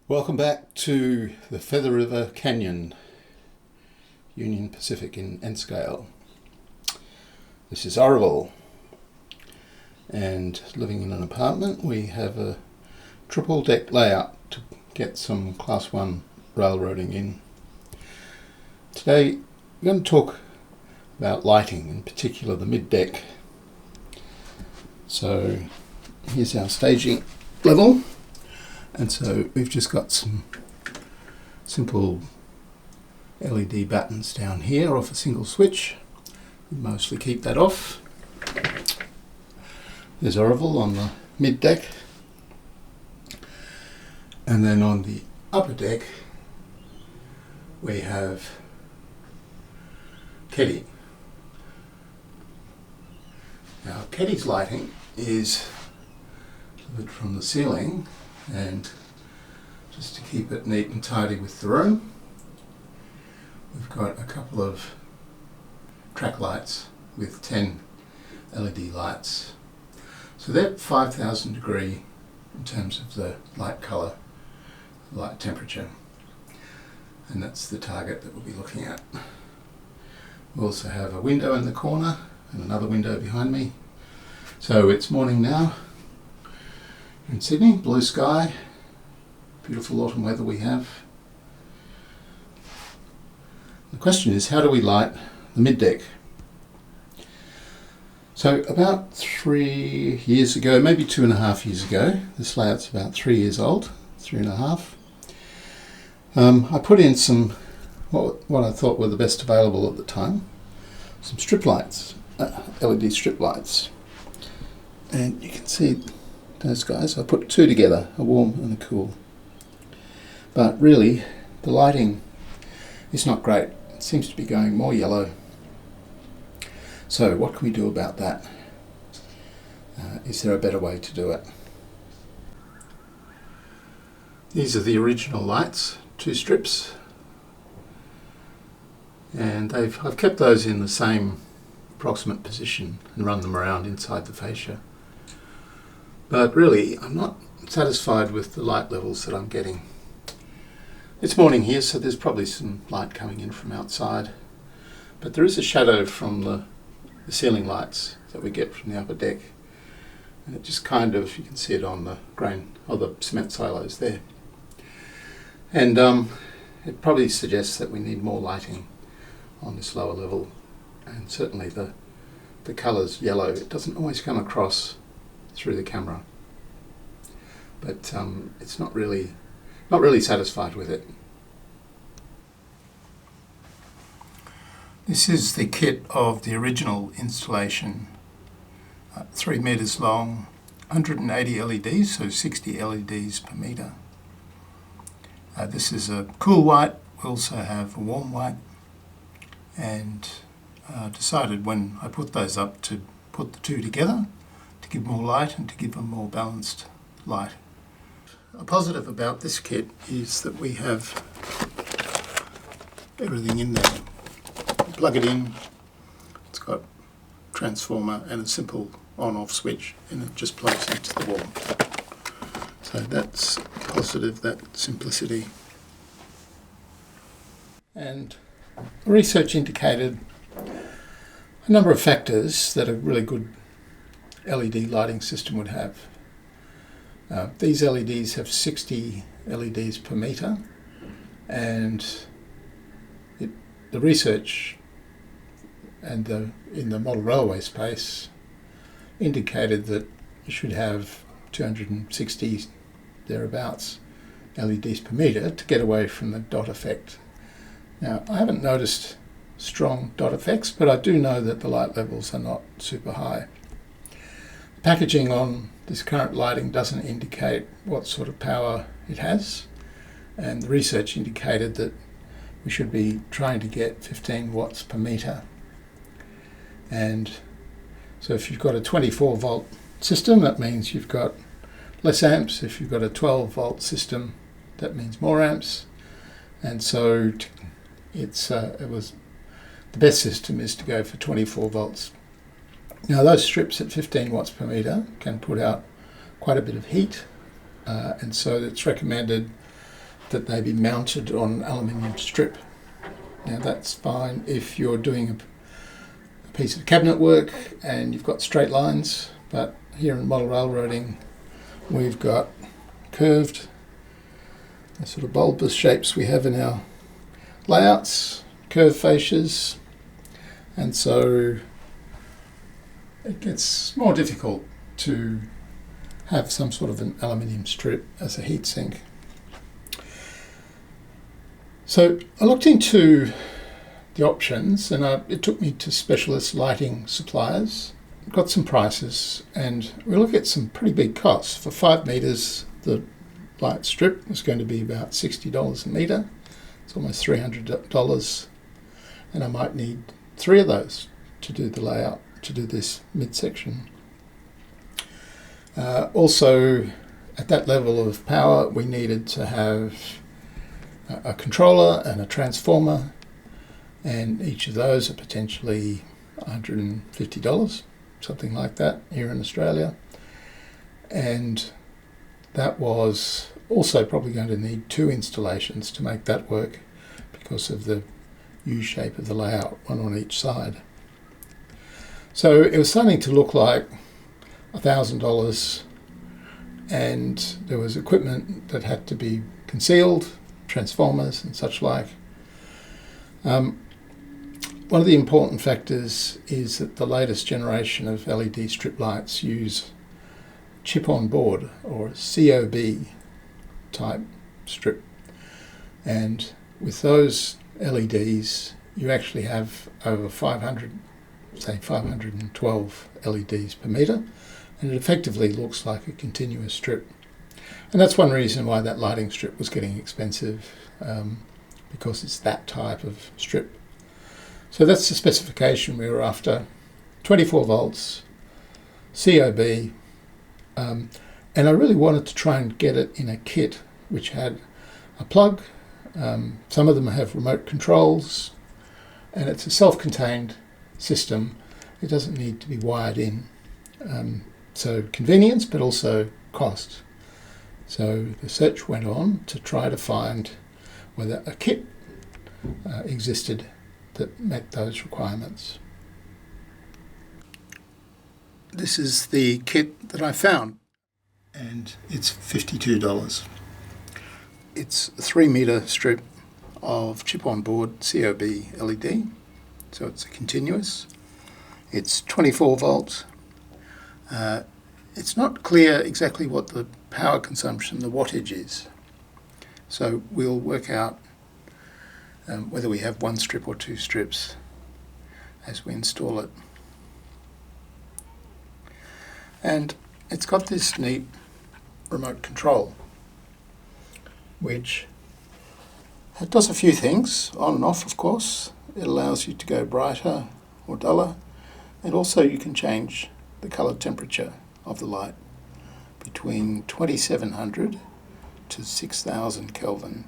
Welcome back to the Feather River Canyon, Union Pacific in N-scale. This is Orville, and living in an apartment we have a triple deck layout to get some class 1 railroading in. Today we're going to talk about lighting, in particular the mid-deck. So here's our staging level. And so we've just got some simple LED buttons down here off a single switch. We mostly keep that off. There's Orville on the mid deck. And then on the upper deck we have Keddy. Now Keddy's lighting is delivered from the ceiling, and just to keep it neat and tidy with the room, we've got a couple of track lights with 10 LED lights. So they're 5,000 degree in terms of the light colour, light temperature, and that's the target that we'll be looking at. We also have a window in the corner and another window behind me. So it's morning now in Sydney, blue sky, beautiful autumn weather we have. The question is, how do we light the mid-deck? So about 3 years ago, maybe 2.5 years ago, this layout's about 3 years old, 3.5, I put in some, what I thought were the best available at the time, some strip lights, LED strip lights. And you can see those guys. I put two together, a warm and a cool. But really, the lighting is not great. It seems to be going more yellow. So what can we do about that? Is there a better way to do it? These are the original lights, 2 strips. And I've kept those in the same approximate position and run them around inside the fascia. But really, I'm not satisfied with the light levels that I'm getting. It's morning here, so there's probably some light coming in from outside. But there is a shadow from the ceiling lights that we get from the upper deck. And it just kind of, you can see it on the grain, or the cement silos there. And it probably suggests that we need more lighting on this lower level. And certainly the colour's yellow. It doesn't always come across through the camera, but it's not really satisfied with it. This is the kit of the original installation, 3 meters long, 180 LEDs, so 60 LEDs per meter. This is a cool white. We also have a warm white, and decided when I put those up to put the two together to give more light and to give a more balanced light. A positive about this kit is that we have everything in there. You plug it in, it's got a transformer and a simple on-off switch, and it just plugs into the wall. So that's positive, that simplicity. And research indicated a number of factors that a really good LED lighting system would have. These LEDs have 60 LEDs per meter, and the research and in the model railway space indicated that you should have 260 thereabouts LEDs per meter to get away from the dot effect. Now, I haven't noticed strong dot effects, but I do know that the light levels are not super high. Packaging on this current lighting doesn't indicate what sort of power it has, and the research indicated that we should be trying to get 15 watts per meter. And so if you've got a 24 volt system, that means you've got less amps. If you've got a 12 volt system, that means more amps. And so it was the best system is to go for 24 volts. Now those strips at 15 watts per meter can put out quite a bit of heat, and so it's recommended that they be mounted on aluminium strip. Now that's fine if you're doing a piece of cabinet work and you've got straight lines, but here in model railroading we've got curved, the sort of bulbous shapes we have in our layouts, curved fascias, and so it gets more difficult to have some sort of an aluminium strip as a heat sink. So I looked into the options, and it took me to specialist lighting suppliers, got some prices, and we look at some pretty big costs. For 5 metres, the light strip was going to be about $60 a metre. It's almost $300, and I might need 3 of those to do the layout, to do this midsection. Also, at that level of power, we needed to have a controller and a transformer, and each of those are potentially $150, something like that here in Australia. And that was also probably going to need 2 installations to make that work because of the U-shape of the layout, one on each side. So it was starting to look like $1,000, and there was equipment that had to be concealed, transformers and such like. One of the important factors is that the latest generation of LED strip lights use chip on board, or COB type strip, and with those LEDs you actually have over 512 LEDs per metre, and it effectively looks like a continuous strip. And that's one reason why that lighting strip was getting expensive, because it's that type of strip. So that's the specification we were after: 24 volts, COB, and I really wanted to try and get it in a kit which had a plug. Some of them have remote controls, and it's a self-contained system. It doesn't need to be wired in. So convenience, but also cost. So the search went on to try to find whether a kit existed that met those requirements. This is the kit that I found, and it's $52. It's a 3 metre strip of chip on board COB LED, so it's a continuous. It's 24 volts. It's not clear exactly what the power consumption, the wattage is. So we'll work out whether we have 1 strip or 2 strips as we install it. And it's got this neat remote control, which does a few things, on and off of course. It allows you to go brighter or duller, and also you can change the colour temperature of the light between 2700 to 6000 Kelvin,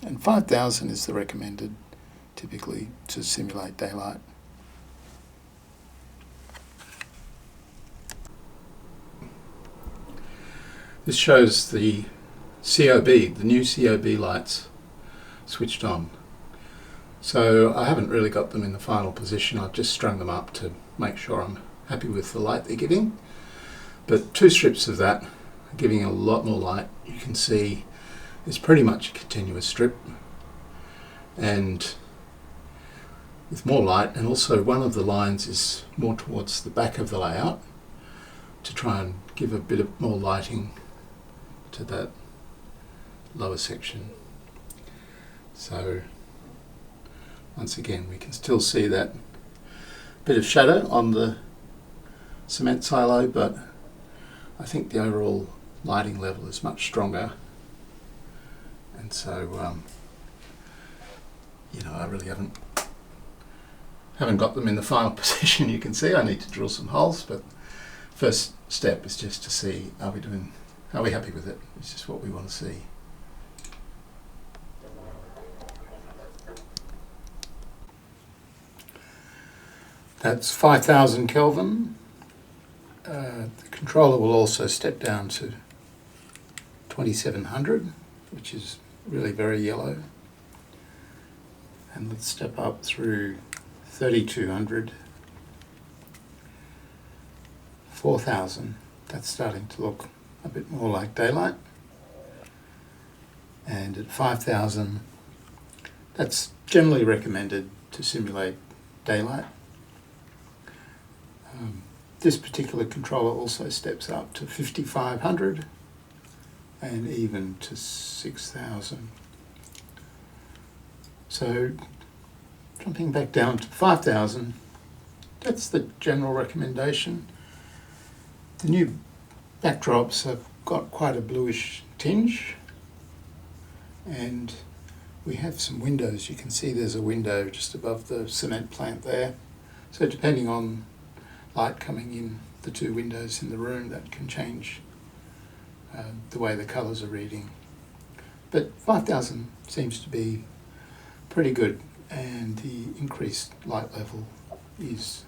and 5000 is the recommended typically to simulate daylight. This shows the COB, the new COB lights switched on. So I haven't really got them in the final position. I've just strung them up to make sure I'm happy with the light they're giving. But 2 strips of that are giving a lot more light. You can see it's pretty much a continuous strip, and with more light, and also one of the lines is more towards the back of the layout to try and give a bit of more lighting to that lower section. So once again we can still see that bit of shadow on the cement silo, but I think the overall lighting level is much stronger, and so I really haven't got them in the final position. You can see I need to drill some holes, but first step is just to see, are we happy with it? It's just what we want to see. That's 5000 Kelvin. The controller will also step down to 2700, which is really very yellow. And let's step up through 3200, 4000. That's starting to look a bit more like daylight. And at 5000, that's generally recommended to simulate daylight. This particular controller also steps up to 5500 and even to 6000. So jumping back down to 5000, that's the general recommendation. The new backdrops have got quite a bluish tinge, and we have some windows. You can see there's a window just above the cement plant there. So depending on light coming in the two windows in the room, that can change the way the colours are reading. But 5000 seems to be pretty good, and the increased light level is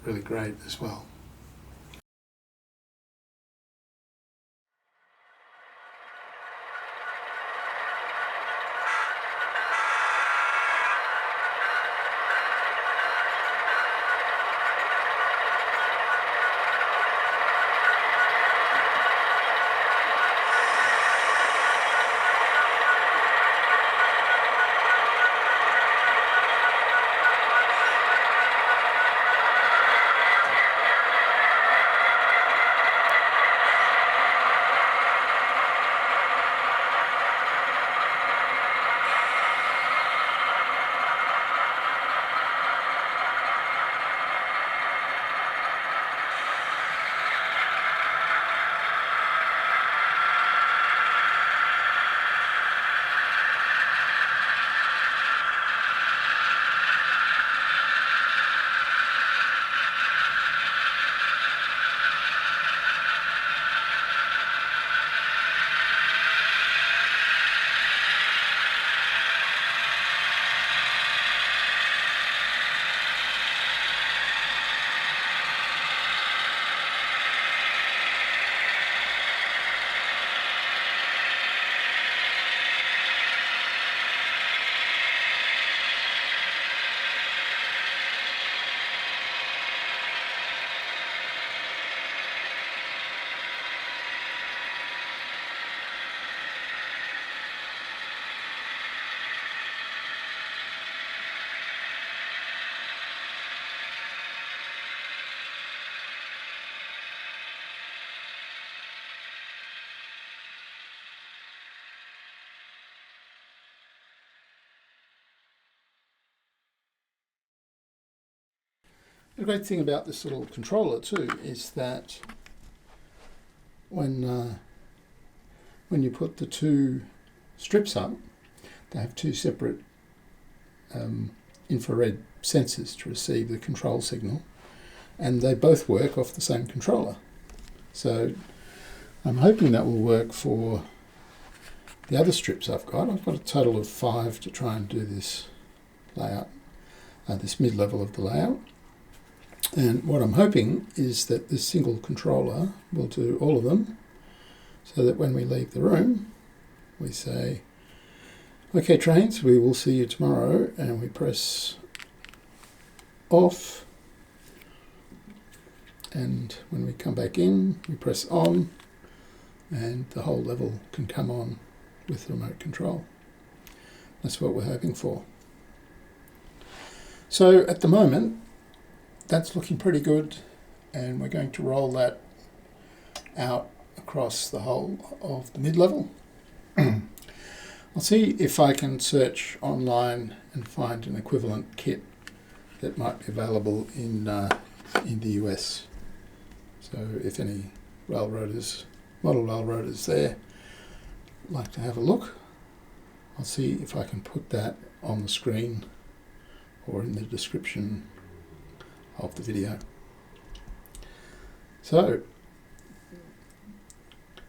really great as well. The great thing about this little controller too is that when you put the two strips up, they have two separate infrared sensors to receive the control signal, and they both work off the same controller. So I'm hoping that will work for the other strips I've got. I've got a total of 5 to try and do this layout, this mid-level of the layout. And what I'm hoping is that this single controller will do all of them, so that when we leave the room, we say, "Okay, trains, we will see you tomorrow," and we press off. And when we come back in, we press on, and the whole level can come on with remote control. That's what we're hoping for. So at the moment, that's looking pretty good, and we're going to roll that out across the whole of the mid-level. I'll see if I can search online and find an equivalent kit that might be available in the US. So if any railroaders, model railroaders there, like to have a look, I'll see if I can put that on the screen or in the description of the video. So,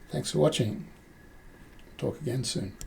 thanks for watching. Talk again soon.